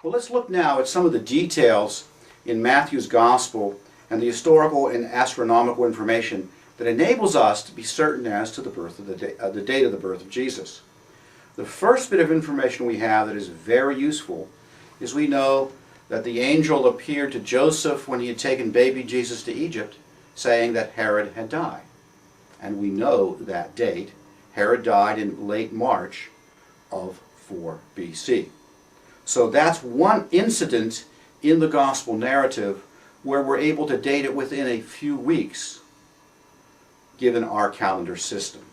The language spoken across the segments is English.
Well, let's look now at some of the details in Matthew's Gospel and the historical and astronomical information that enables us to be certain as to the date of the birth of Jesus. The first bit of information we have that is very useful is we know that the angel appeared to Joseph when he had taken baby Jesus to Egypt, saying that Herod had died. And we know that date. Herod died in late March of 4 BC. So that's one incident in the gospel narrative where we're able to date it within a few weeks, given our calendar system.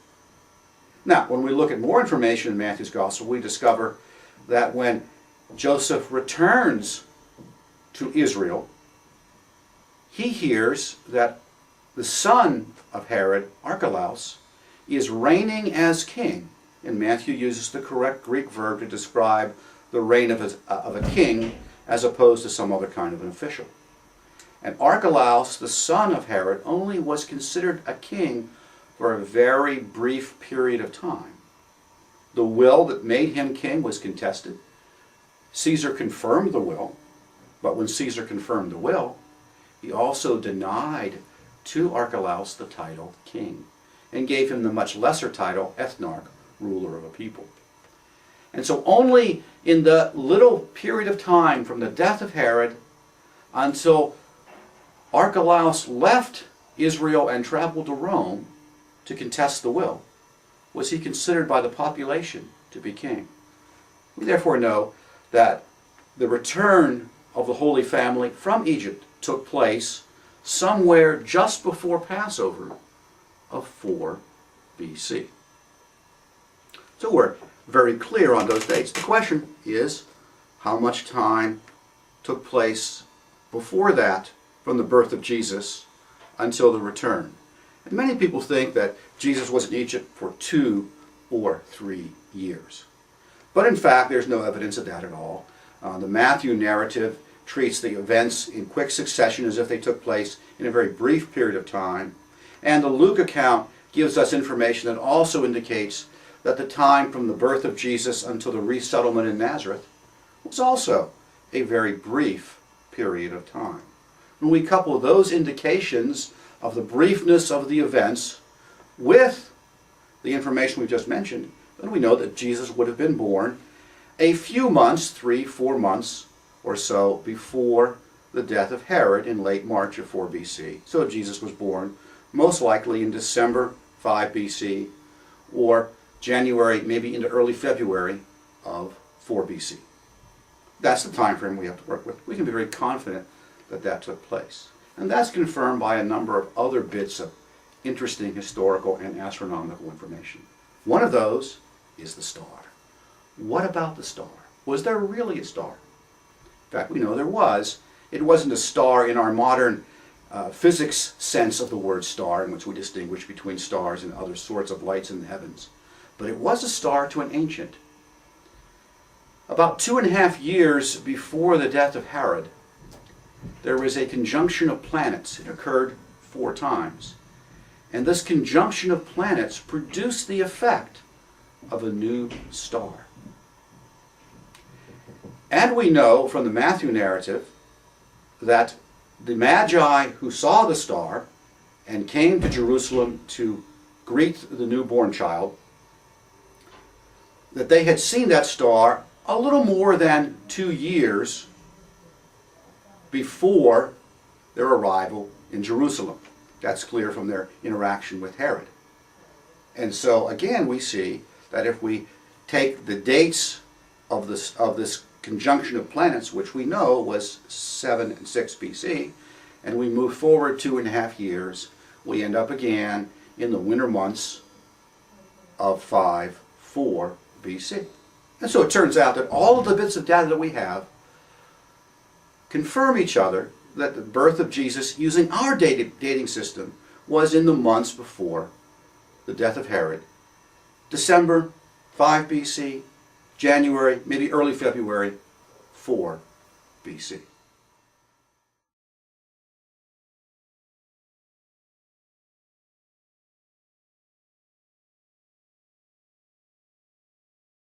Now, when we look at more information in Matthew's gospel, we discover that when Joseph returns to Israel, he hears that the son of Herod, Archelaus, is reigning as king. And Matthew uses the correct Greek verb to describe the reign of a king as opposed to some other kind of an official. And Archelaus, the son of Herod, only was considered a king for a very brief period of time. The will that made him king was contested. Caesar confirmed the will, but when Caesar confirmed the will, he also denied to Archelaus the title king and gave him the much lesser title ethnarch, ruler of a people. And so only in the little period of time from the death of Herod until Archelaus left Israel and traveled to Rome to contest the will was he considered by the population to be king. We therefore know that the return of the Holy Family from Egypt took place somewhere just before Passover of 4 BC. So we're very clear on those dates. The question is, how much time took place before that, from the birth of Jesus until the return? And many people think that Jesus was in Egypt for 2 or 3 years. But in fact, there's no evidence of that at all. The Matthew narrative treats the events in quick succession as if they took place in a very brief period of time. And the Luke account gives us information that also indicates that the time from the birth of Jesus until the resettlement in Nazareth was also a very brief period of time. When we couple those indications of the briefness of the events with the information we just mentioned, then we know that Jesus would have been born a few months, 3-4 months or so, before the death of Herod in late March of 4 BC. So Jesus was born most likely in December 5 BC or January, maybe into early February of 4 BC. That's the time frame we have to work with. We can be very confident that that took place. And that's confirmed by a number of other bits of interesting historical and astronomical information. One of those is the star. What about the star? Was there really a star? In fact, we know there was. It wasn't a star in our modern physics sense of the word star, in which we distinguish between stars and other sorts of lights in the heavens. But it was a star to an ancient. About 2.5 years before the death of Herod, there was a conjunction of planets. It occurred 4 times. And this conjunction of planets produced the effect of a new star. And we know from the Matthew narrative that the Magi who saw the star and came to Jerusalem to greet the newborn child, that they had seen that star a little more than 2 years before their arrival in Jerusalem. That's clear from their interaction with Herod. And so again we see that if we take the dates of this conjunction of planets, which we know was 7 and 6 BC, and we move forward 2.5 years, we end up again in the winter months of 5-4 BC. And so it turns out that all of the bits of data that we have confirm each other that the birth of Jesus, using our dating system, was in the months before the death of Herod. December 5 BC, January, maybe early February 4 BC.